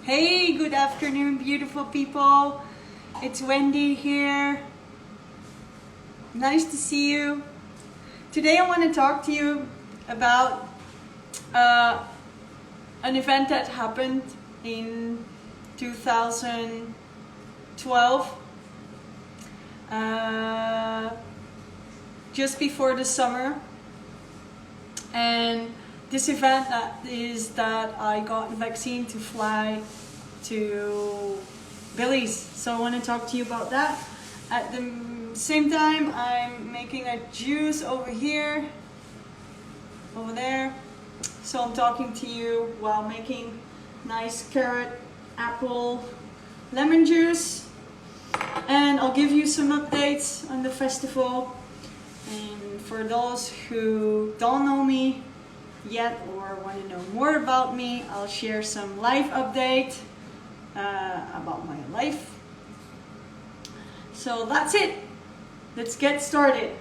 Hey, good afternoon, beautiful people. It's Wendy here. Nice to see you. Today I want to talk to you about an event that happened in 2012, just before the summer. And this event is that I got a vaccine to fly to Belize. So I want to talk to you about that. At the same time, I'm making a juice over here, over there. So I'm talking to you while making nice carrot, apple, lemon juice. And I'll give you some updates on the festival. And for those who don't know me yet or want to know more about me, I'll share some life update about my life. So that's it. Let's get started.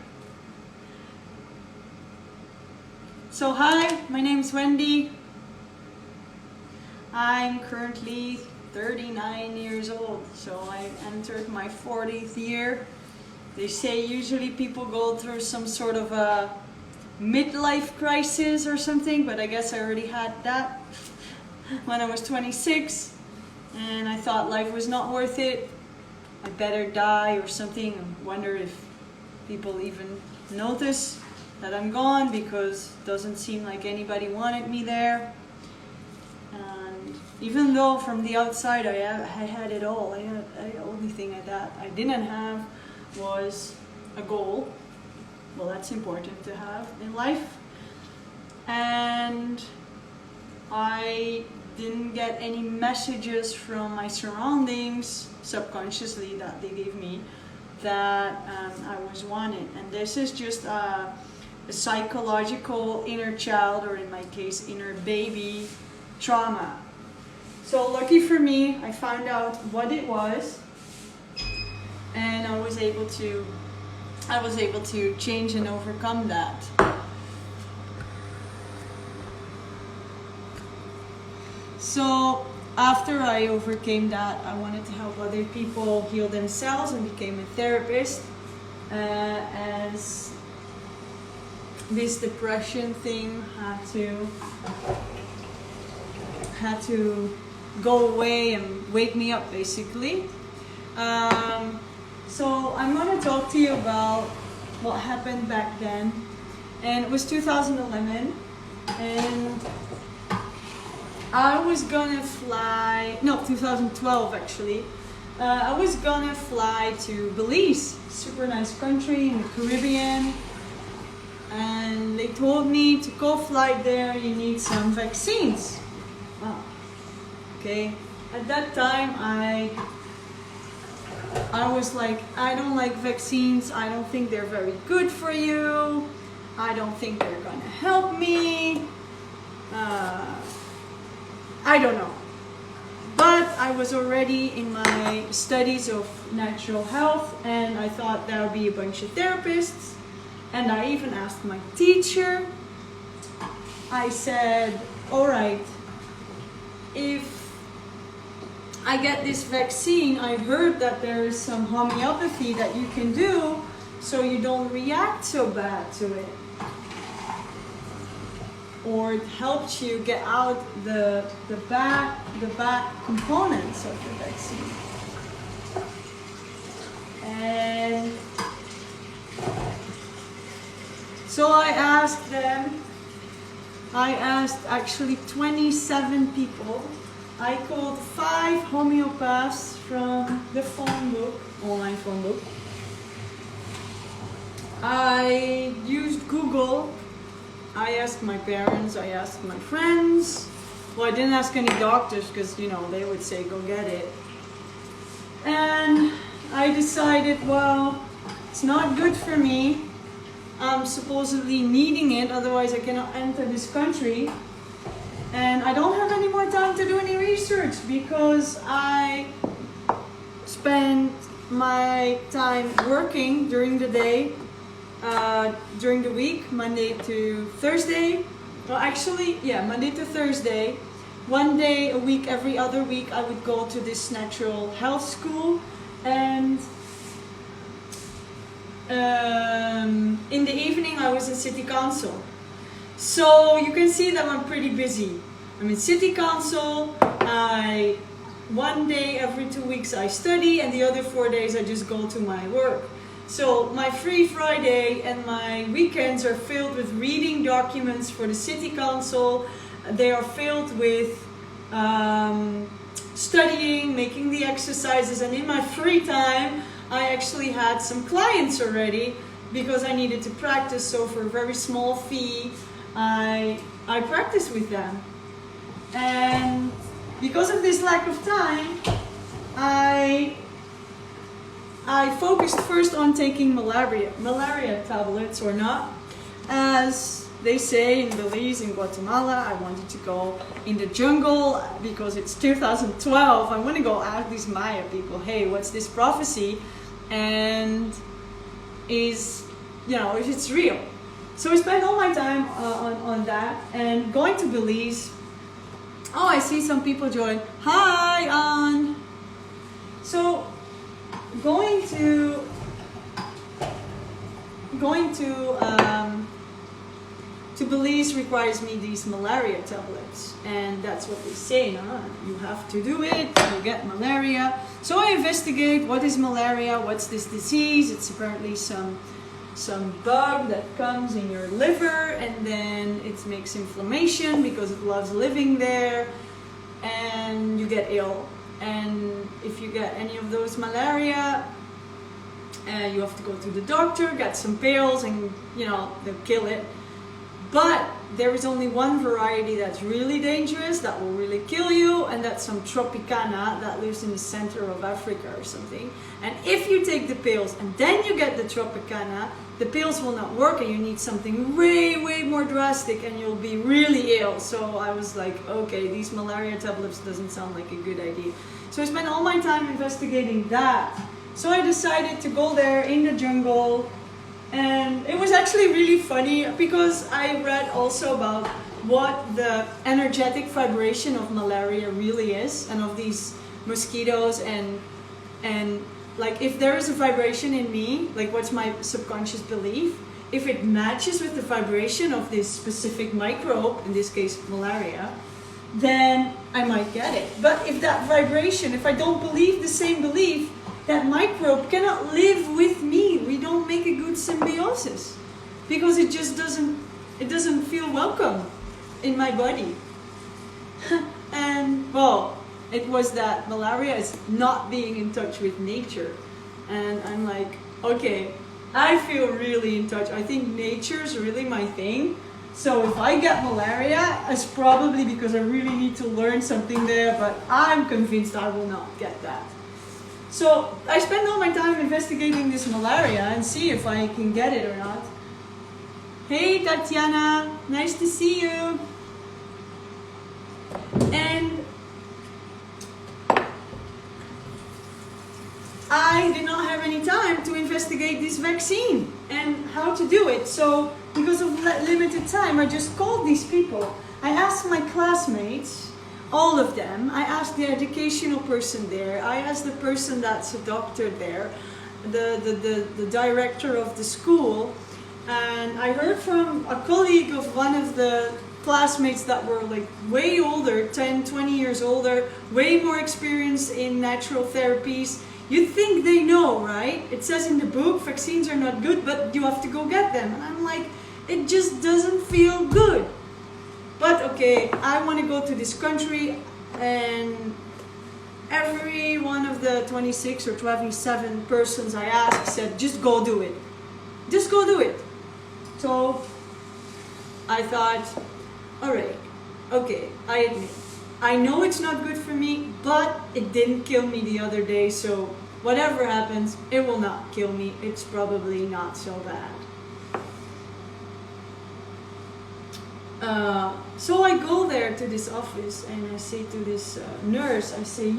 So hi, my name is Wendy. I'm currently 39 years old, so I entered my 40th year. They say usually people go through some sort of a midlife crisis or something, but I guess I already had that when I was 26, and I thought life was not worth it. I better die or something. I wonder if people even notice that I'm gone, because it doesn't seem like anybody wanted me there. And even though from the outside I had it all, the only thing that I didn't have was a goal. Well, that's important to have in life. And I didn't get any messages from my surroundings subconsciously that they gave me that I was wanted. And this is just a psychological inner child, or in my case inner baby trauma. So lucky for me, I found out what it was, and I was able to change and overcome that. So after I overcame that, I wanted to help other people heal themselves and became a therapist, as this depression thing had to go away and wake me up, basically. So I'm going to talk to you about what happened back then. And it was 2011, and I was gonna fly, no, 2012 actually. I was gonna fly to Belize, super nice country in the Caribbean. And they told me to go fly there, you need some vaccines. Wow. Okay. At that time, I was like, I don't like vaccines. I don't think they're very good for you. I don't think they're gonna help me. I don't know. But I was already in my studies of natural health, and I thought there would be a bunch of therapists. And I even asked my teacher. I said, all right, if I get this vaccine, I heard that there is some homeopathy that you can do so you don't react so bad to it. Or it helps you get out the bad components of the vaccine. And so I asked them, I asked actually 27 people. I called 5 homeopaths from the phone book, online phone book. I used Google. I asked my parents, I asked my friends. Well, I didn't ask any doctors because, you know, they would say, go get it. And I decided, well, it's not good for me. I'm supposedly needing it, otherwise I cannot enter this country. And I don't have any more time to do any research because I spend my time working during the day, during the week, Monday to Thursday. Well, actually, yeah, Monday to Thursday. one day a week, every other week, I would go to this natural health school, and in the evening I was in city council. So you can see that I'm pretty busy. I'm in city council. One day every 2 weeks I study, and the other 4 days I just go to my work. So my free Friday and my weekends are filled with reading documents for the city council. They are filled with studying, making the exercises, and in my free time I actually had some clients already because I needed to practice. So for a very small fee I practiced with them. And because of this lack of time, I focused first on taking malaria tablets or not. As they say in Belize, in Guatemala, I wanted to go in the jungle because it's 2012. I want to go ask these Maya people, hey, what's this prophecy? And if it's real. So I spent all my time on that, and going to Belize. Oh, I see some people join. Hi, Ann. So going to Belize requires me these malaria tablets, and that's what they say. You have to do it, you get malaria. So I investigate what is malaria, what's this disease. It's apparently some bug that comes in your liver, and then it makes inflammation because it loves living there, and you get ill. And if you get any of those malaria, you have to go to the doctor, get some pills, and they'll kill it. But there is only one variety that's really dangerous, that will really kill you, and that's some Tropicana that lives in the center of Africa or something. And if you take the pills and then you get the Tropicana, the pills will not work, and you need something way, way more drastic, and you'll be really ill. So I was like, okay, these malaria tablets doesn't sound like a good idea. So I spent all my time investigating that. So I decided to go there in the jungle. And it was actually really funny because I read also about what the energetic vibration of malaria really is, and of these mosquitoes, and like if there is a vibration in me, like what's my subconscious belief, if it matches with the vibration of this specific microbe, in this case malaria, then I might get it. But if that vibration, if I don't believe the same belief, that microbe cannot live with me. We don't make a good symbiosis because it just doesn't feel welcome in my body. And well, it was that malaria is not being in touch with nature. And I'm like, okay, I feel really in touch. I think nature is really my thing. So if I get malaria, it's probably because I really need to learn something there, but I'm convinced I will not get that. So I spend all my time investigating this malaria and see if I can get it or not. Hey Tatiana, nice to see you. And I did not have any time to investigate this vaccine and how to do it. So because of limited time, I just called these people. I asked my classmates, all of them. I asked the educational person there. I asked the person that's a doctor there, the director of the school. And I heard from a colleague of one of the classmates that were like way older, 10, 20 years older, way more experienced in natural therapies. You'd think they know, right? It says in the book, vaccines are not good, but you have to go get them. And I'm like, it just doesn't feel good. But okay, I want to go to this country, and every one of the 26 or 27 persons I asked said, just go do it. Just go do it. So I thought, all right, okay, I admit, I know it's not good for me, but it didn't kill me the other day, so whatever happens, it will not kill me. It's probably not so bad. So I go there to this office and I say to this nurse, I say,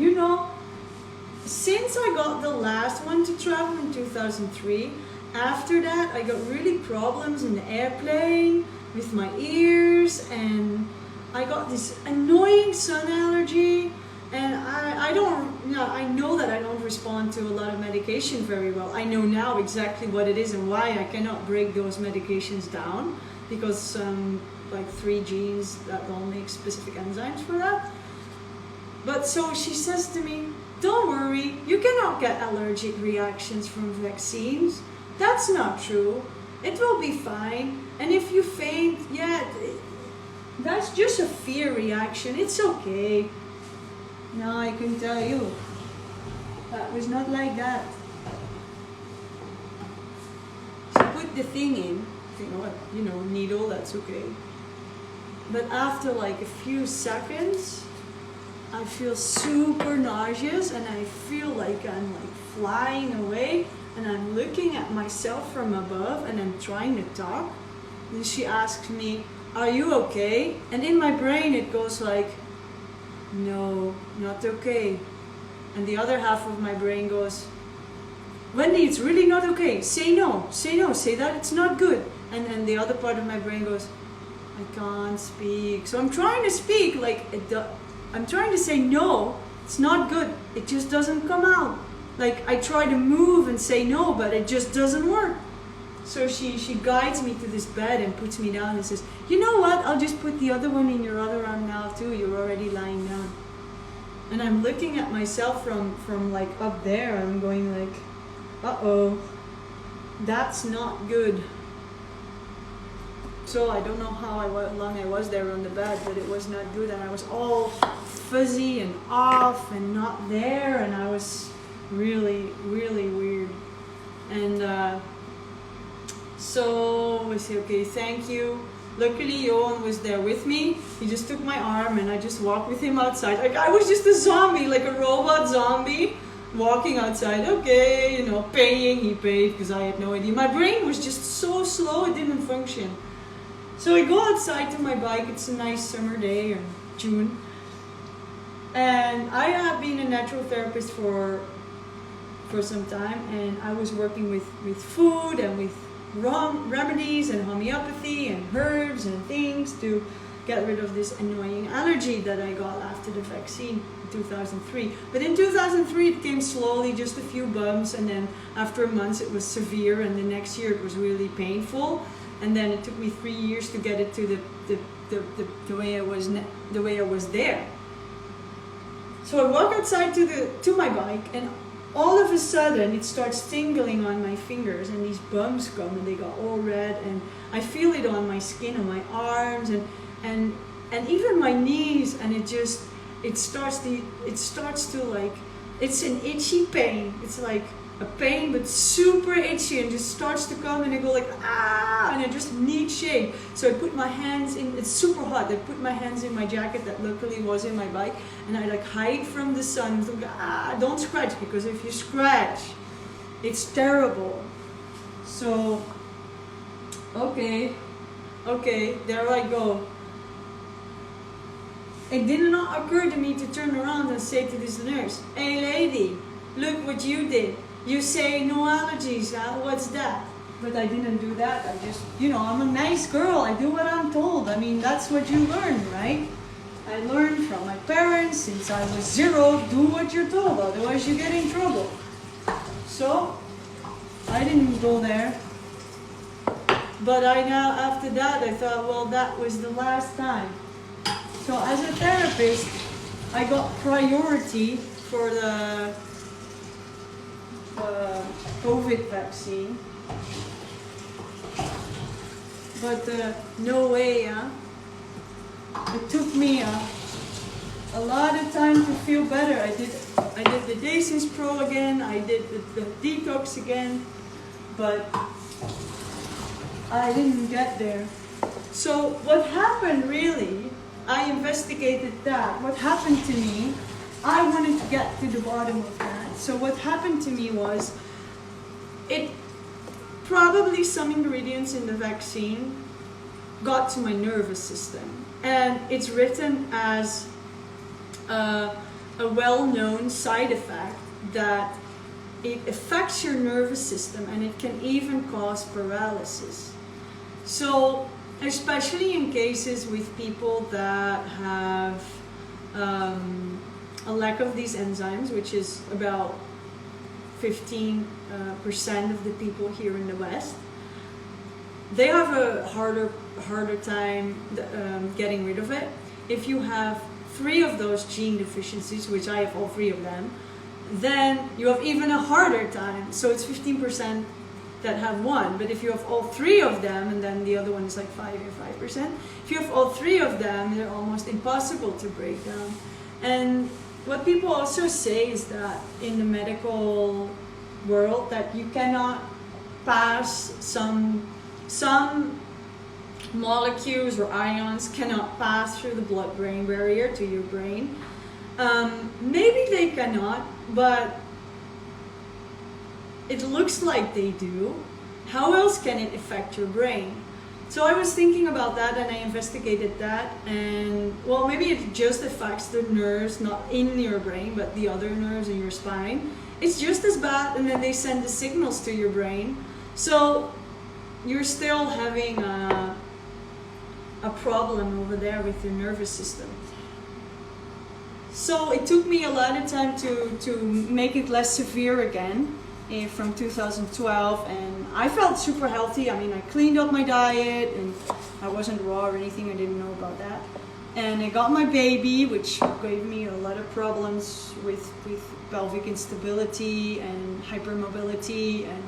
since I got the last one to travel in 2003, after that I got really problems in the airplane with my ears, and I got this annoying sun allergy, and I don't, you know, I know that I don't respond to a lot of medication very well. I know now exactly what it is and why I cannot break those medications down, because like 3 genes that don't make specific enzymes for that. But so she says to me, don't worry, you cannot get allergic reactions from vaccines. That's not true. It will be fine. And if you faint, yeah, that's just a fear reaction. It's okay. Now I can tell you, that was not like that. She put the thing in, you know, needle, that's okay. But after like a few seconds, I feel super nauseous, and I feel like I'm like flying away, and I'm looking at myself from above, and I'm trying to talk. And she asks me, are you okay? And in my brain it goes like, no, not okay. And the other half of my brain goes, Wendy, it's really not okay. Say no, say that it's not good. And then the other part of my brain goes, I can't speak. So I'm trying to speak, like, I'm trying to say no, it's not good. It just doesn't come out. Like, I try to move and say no, but it just doesn't work. So she guides me to this bed and puts me down and says, you know what, I'll just put the other one in your other arm now too, you're already lying down. And I'm looking at myself from like up there, I'm going like, uh-oh, that's not good. So I don't know how long I was there on the bed, but it was not good, and I was all fuzzy and off and not there, and I was really, really weird. And so I said, okay, thank you. Luckily, Johan was there with me. He just took my arm, and I just walked with him outside. Like, I was just a zombie, like a robot zombie, walking outside. Okay, you know, paying. He paid because I had no idea. My brain was just so slow, it didn't function. So I go outside to my bike. It's a nice summer day in June. And I have been a natural therapist for some time, and I was working with food and with remedies and homeopathy and herbs and things to get rid of this annoying allergy that I got after the vaccine in 2003. But in 2003 it came slowly, just a few bumps, and then after months it was severe, and the next year it was really painful, and then it took me 3 years to get it to the way I was there. So I walk outside to my bike, and all of a sudden it starts tingling on my fingers, and these bumps come and they got all red, and I feel it on my skin, on my arms, and even my knees, and it starts to like, it's an itchy pain. It's like a pain but super itchy, and just starts to come, and I go like, ah, and I just need shade. So I put my hands in, it's super hot, I put my hands in my jacket that luckily was in my bike, and I like hide from the sun. So, don't scratch, because if you scratch, it's terrible. So, okay, there I go. It did not occur to me to turn around and say to this nurse, hey lady, look what you did. You say no allergies, huh? What's that? But I didn't do that. I just, I'm a nice girl. I do what I'm told. I mean, that's what you learn, right? I learned from my parents since I was 0, do what you're told, otherwise you get in trouble. So, I didn't go there. But after that, I thought, well, that was the last time. So as a therapist, I got priority for the COVID vaccine, but no way, it took me a lot of time to feel better. I did the Daysins Pro again, I did the detox again, but I didn't get there. So what happened really, I investigated that. What happened to me, I wanted to get to the bottom of that. So what happened to me was, probably some ingredients in the vaccine got to my nervous system. And it's written as a well-known side effect that it affects your nervous system, and it can even cause paralysis. So especially in cases with people that have a lack of these enzymes, which is about 15% of the people here in the West. They have a harder time getting rid of it. If you have 3 of those gene deficiencies, which I have all 3 of them, then you have even a harder time. So it's 15% that have 1, but if you have all 3 of them, and then the other one is like 5%, if you have all 3 of them, they're almost impossible to break down. And what people also say is that in the medical world, that you cannot pass some molecules or ions cannot pass through the blood-brain barrier to your brain. Maybe they cannot, but it looks like they do. How else can it affect your brain? So I was thinking about that, and I investigated that, and well, maybe it just affects the nerves, not in your brain, but the other nerves in your spine. It's just as bad, and then they send the signals to your brain. So you're still having a problem over there with your nervous system. So it took me a lot of time to make it less severe again from 2012, and I felt super healthy. I mean, I cleaned up my diet, and I wasn't raw or anything. I didn't know about that. And I got my baby, which gave me a lot of problems with pelvic instability and hypermobility, and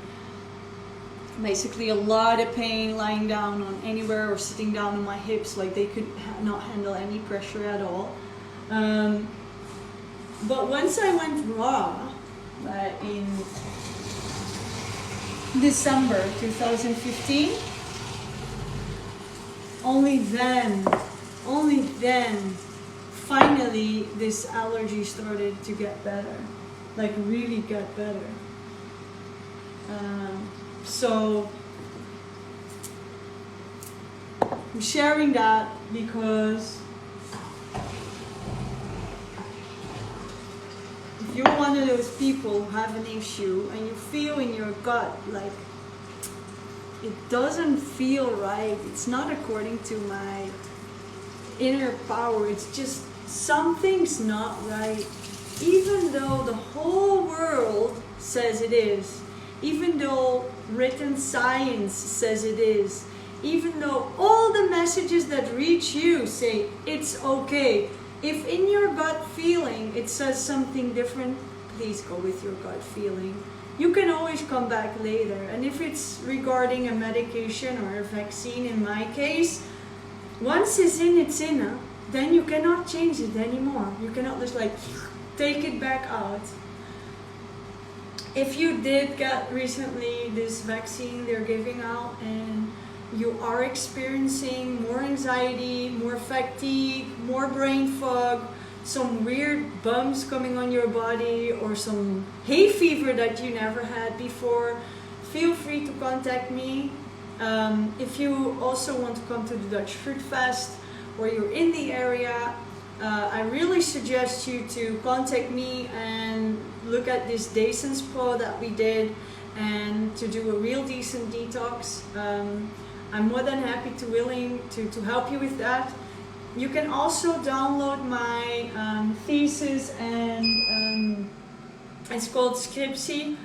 basically a lot of pain lying down on anywhere or sitting down on my hips, like they could not handle any pressure at all. But once I went raw, in December 2015, only then, finally this allergy started to get better, like really get better. So I'm sharing that because if you're one of those people who have an issue and you feel in your gut like it doesn't feel right, it's not according to my inner power, it's just something's not right, even though the whole world says it is, even though written science says it is, even though all the messages that reach you say it's okay, if in your gut feeling it says something different, please go with your gut feeling. You can always come back later. And if it's regarding a medication or a vaccine, in my case, once it's in, then you cannot change it anymore. You cannot just like take it back out. If you did get recently this vaccine they're giving out and you are experiencing more anxiety, more fatigue, more brain fog, some weird bumps coming on your body, or some hay fever that you never had before, feel free to contact me. If you also want to come to the Dutch Fruit Fest or you're in the area, I really suggest you to contact me and look at this Dason spa that we did and to do a real decent detox. I'm more than happy to willing to help you with that. You can also download my thesis, and it's called Scriptie.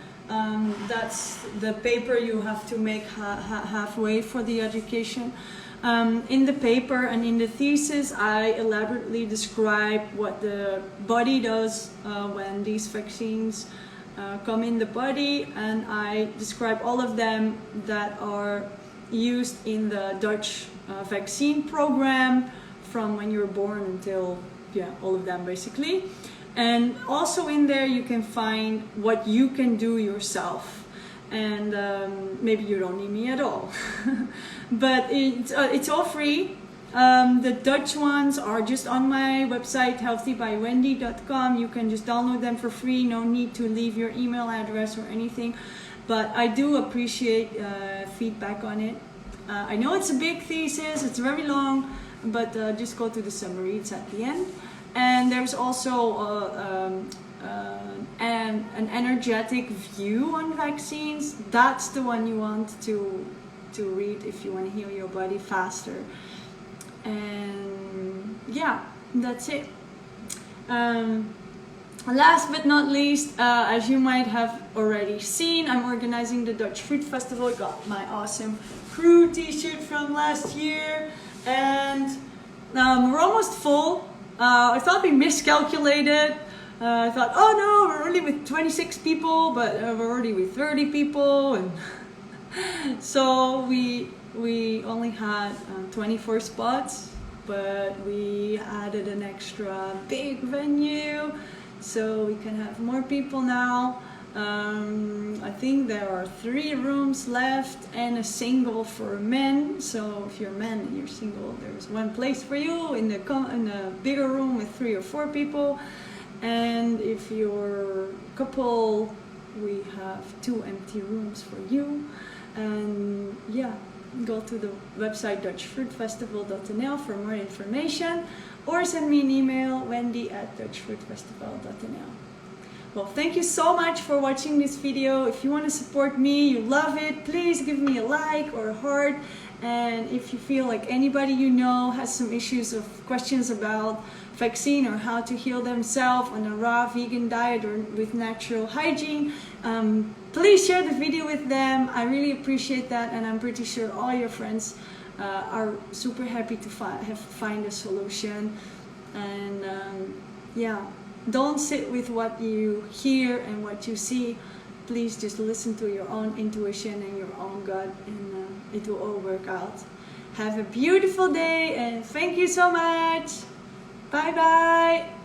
That's the paper you have to make halfway for the education. In the paper and in the thesis, I elaborately describe what the body does when these vaccines come in the body, and I describe all of them that are used in the Dutch vaccine program from when you're born until, all of them basically. And also in there you can find what you can do yourself. And maybe you don't need me at all. But it's all free. The Dutch ones are just on my website, healthybywendy.com. You can just download them for free. No need to leave your email address or anything. But I do appreciate feedback on it. I know it's a big thesis, it's very long, but just go to the summary, it's at the end. And there's also an energetic view on vaccines. That's the one you want to to read if you want to heal your body faster. And yeah, that's it. Last but not least, as you might have already seen, I'm organizing the Dutch Fruit Festival. I got my awesome crew t-shirt from last year, and we're almost full. I thought we miscalculated. I thought, oh no, we're only with 26 people, but we're already with 30 people, and so we only had 24 spots, but we added an extra big venue so we can have more people now. I think there are 3 rooms left and a single for men. So if you're a man and you're single, there's 1 place for you in a bigger room with 3 or 4 people. And if you're a couple, we have 2 empty rooms for you. And yeah, go to the website dutchfruitfestival.nl for more information, or send me an email, wendy@dutchfruitfestival.nl. Well, thank you so much for watching this video. If you want to support me, you love it, please give me a like or a heart. And if you feel like anybody you know has some issues of questions about vaccine or how to heal themselves on a raw vegan diet or with natural hygiene, please share the video with them. I really appreciate that, and I'm pretty sure all your friends are super happy to find a solution. And yeah, don't sit with what you hear and what you see. Please just listen to your own intuition and your own gut, and it will all work out. Have a beautiful day, and thank you so much. Bye bye.